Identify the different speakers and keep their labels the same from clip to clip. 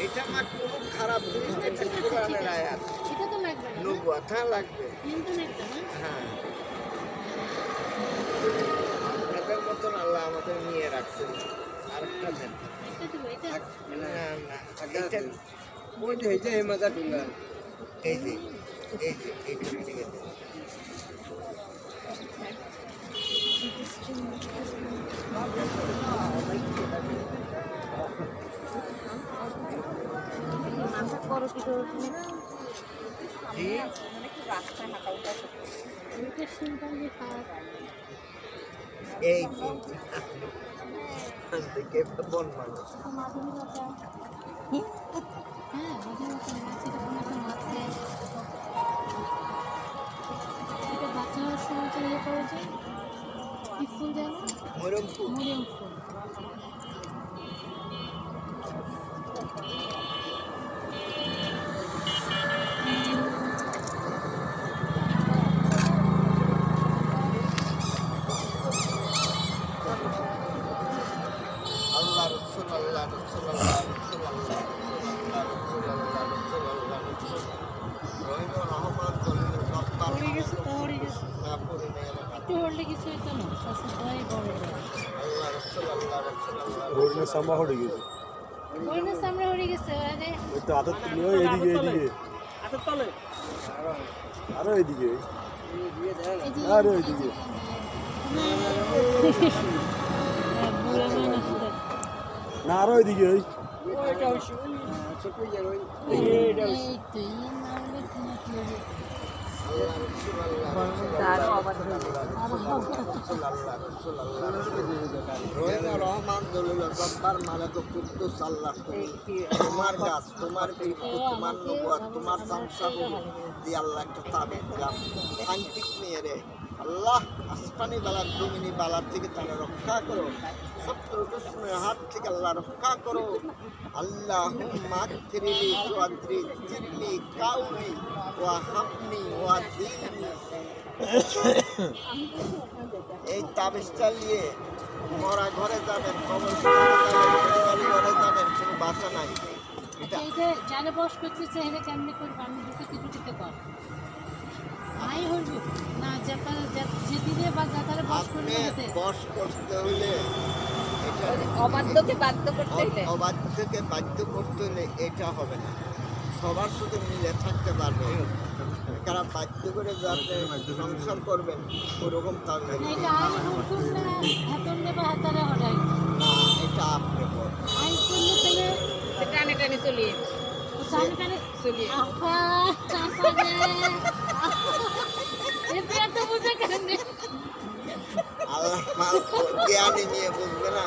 Speaker 1: এটা না কোনো খারাপ জিনিস না, এটা কোরআনের আয়াত।
Speaker 2: এটা তো লাগবে না।
Speaker 1: নবুয়ত লাগবে।
Speaker 2: ইন্টারনেট না।
Speaker 1: হ্যাঁ, আপনাদের মতন আল্লাহ আমাদের নিয়ে রাখছেন। আরেকটা দেন।
Speaker 2: এটা দিব এটা।
Speaker 1: না না, এটা
Speaker 3: ওই যে এই যে এই মাথা টুলা
Speaker 1: এই যে এইটা ঠিক আছে।
Speaker 2: মাথা করো কি করো তুমি?
Speaker 1: জি,
Speaker 2: এটা সিম্পলি খাওয়া।
Speaker 1: এই যে বন মানুষ।
Speaker 2: মাধুরীলতা। হ্যাঁ, মাধুরীলতা মাছ, এটা কোনো একটা মাছে। এটা বাচ্চা হওয়ার সময় যে ইয়ে করে যে কি ফুল যেন?
Speaker 1: মরম ফুল।
Speaker 2: মরিয়ম ফুল।
Speaker 1: আল্লাহ রসুল আল্লাহ রসুল আল্লাহ রসুল আল্লাহ রসুল আল্লাহ রসুল আল্লাহ রসুল রহিম রহমান দলিল রব্বার
Speaker 2: পড়ে গেছে তো পড়ে গেছে।
Speaker 1: না পড়ে নেই আমার
Speaker 2: একটু হলে কিছু হইতো না। আচ্ছা তাই বড় বড়।
Speaker 1: আল্লাহ রসুল আল্লাহ রসুল আল্লাহ
Speaker 4: হরিণের সাম্বা হয়ে গেছে।
Speaker 2: হরিণের সামনে হয়ে গেছে। আরে
Speaker 4: ওই তো হাতের তুলে ওই এদিকে এদিকে
Speaker 3: হাতের তলে
Speaker 4: আরো এদিকে
Speaker 3: দিয়ে দেন
Speaker 2: এই যে
Speaker 4: আরো এদিকে
Speaker 2: বুড়া মানুষটা।
Speaker 4: না আরো এদিকে ওই
Speaker 3: ওইটা হইছে ছোট ইয়ে ওই এইটা হইছে
Speaker 2: এই তো এই নামে কি কি হবে?
Speaker 1: আল্লাহ রসুল আল্লাহ রসুল আল্লাহ রহিম রহমান দলিল রব্বার মালিক কুদ্দুস আল্লাহ তুমি তোমার গাছ তোমার বৃক্ষ তোমার নবুয়ত তোমার সংসার দিয়ে আল্লাহ একটা তাবিজ দিলাম সাইন্টিফিক নিয়ে রে আল্লাহ আসমানি বালার জমিনি বালার থেকে তারা রক্ষা করো শত্রু দুশ্মনের হাত থেকে আল্লাহ রক্ষা করো আল্লাহ মাগফিরলি তুআদ্রি জিরনি কাউলি ওয়া হামনি ওয়া দীনি এই তাবিজটা নিয়ে মরা ঘরে যাবেন কবরস্থানে যাবেন ঘরে যাবেন কোনো বাসা নাই এটা
Speaker 2: এইটা জানে বস করতেছে হেরে কেমনে করব আমি দুটো কর নাই হইব না যেটা যেদিনে বা যাতারে বস করতে
Speaker 1: আপনি
Speaker 2: হতে
Speaker 1: বস করতে হইলে এটা
Speaker 5: অবাধ্যকে বাধ্য করতে হইলে
Speaker 1: অবাধ্যকে বাধ্য করতে হলে এটা হবে না সবার সাথে মিলে থাকতে পারবে কারণ বাধ্য করে যাতে সংসার করবেন ওরকম তাহলে
Speaker 2: এটা আইন হুকুম না হাতনে বা হাতারে হড়াই
Speaker 1: না এটা আপনি করবেন
Speaker 2: আইন করলে তাহলে
Speaker 5: টানে টানে চলিয়ে
Speaker 2: জানি কানে
Speaker 5: চলিয়ে
Speaker 2: আপা আপা এটা এত বুঝে কেন
Speaker 1: আল্লাহ মাল জ্ঞানী নিয়ে বুঝবে না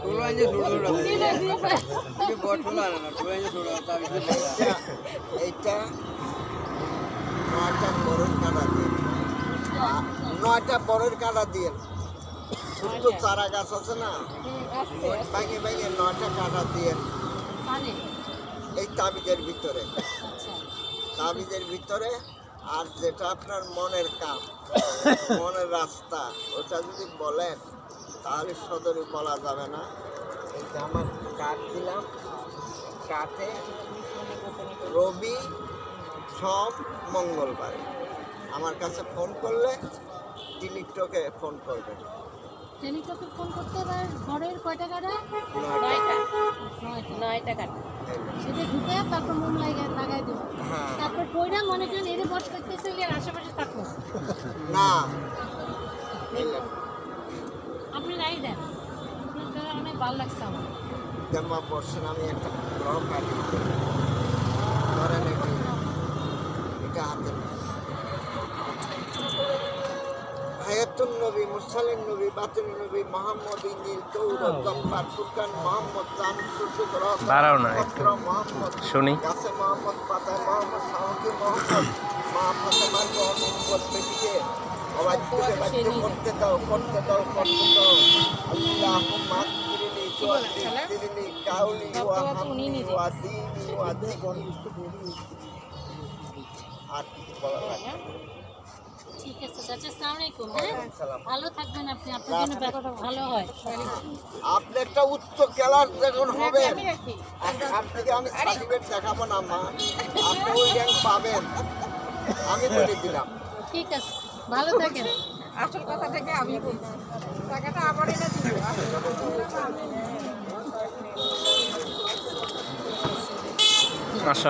Speaker 3: ছোড়া যে ছোড়া যে বড় ছোড়া না ছোড়া যে ছোড়া তার
Speaker 1: এইটা 9টা বড়ের কাঁটা দিয়ে 9টা বড়ের কাঁটা দিয়ে ছোট্ট চারা গাছ আছে না ভাঙে ভাঙে 9টা কাঁটা দিয়ে
Speaker 2: কানে
Speaker 1: এই তাবিজের ভিতরে
Speaker 2: আচ্ছা
Speaker 1: তাবিজের ভিতরে আর যেটা আপনার মনের কাম মনের রাস্তা ওটা যদি বলেন তাহলে সদরে বলা যাবে না এটা আমার কাঠ দিলাম কাঠে রবি সব মঙ্গলবার আমার কাছে ফোন করলে টিলিটকে ফোন করবেন
Speaker 2: টেলিটকে ফোন করতে পারে ঘরের কয় টাকাটা
Speaker 1: 9টা
Speaker 5: 9টা কাটা
Speaker 2: সেটা ঢুকে তারপর মোম লাগাই দেবো
Speaker 1: হ্যাঁ
Speaker 2: তারপর কইরা মনে করেন এরে বস করতেছে আর আশেপাশে থাকবো
Speaker 1: না
Speaker 2: আপনি রাই দেন আপনার দ্বারা অনেক ভালো লাগছে আমার
Speaker 1: জামা পড়ছেন আমি একটা গ্রহ কাটি ধরেন এটা হাতে হায়াতুন নবী মুরসালিন নবী বাতুল নবী মোহাম্মদ ইনজিল তৌরাত জাব্বার ফুরকান মোহাম্মদ জান সুসুক রহ
Speaker 6: দাঁড়াও না একটু
Speaker 1: মোহাম্মদ
Speaker 6: শুনি
Speaker 1: গাছে মোহাম্মদ পাতায় মোহাম্মদ সাহকি মোহাম্মদ মা ফাতেমার মোহাম্মদ বেটিকে অবাধ্যকে বাধ্য করতে দাও আল্লাহুম্মা আগফিরলি তুআদ্দিরনি কাউলি ওয়া হামনি ওয়া দীনি ওয়া দিগনি আর কিছু বলা লাগে
Speaker 2: ঠিক আছে চাচা, আসসালামু আলাইকুম। হ্যাঁ, ভালো থাকবেন আপনি, আপনার জন্য ব্যাপারটা ভালো হয়।
Speaker 1: আপনি একটা উচ্চ ক্লাস যখন হবেন আপনাকে আমি সার্টিফিকেট দেখাবো না মা, আপনি ওই র্যাঙ্ক পাবেন, আমি বলে দিলাম।
Speaker 2: ঠিক আছে, ভালো থাকেন।
Speaker 5: আসল কথা থেকে আমি বলছি টাকাটা আমার এনে দিও
Speaker 6: আচ্ছা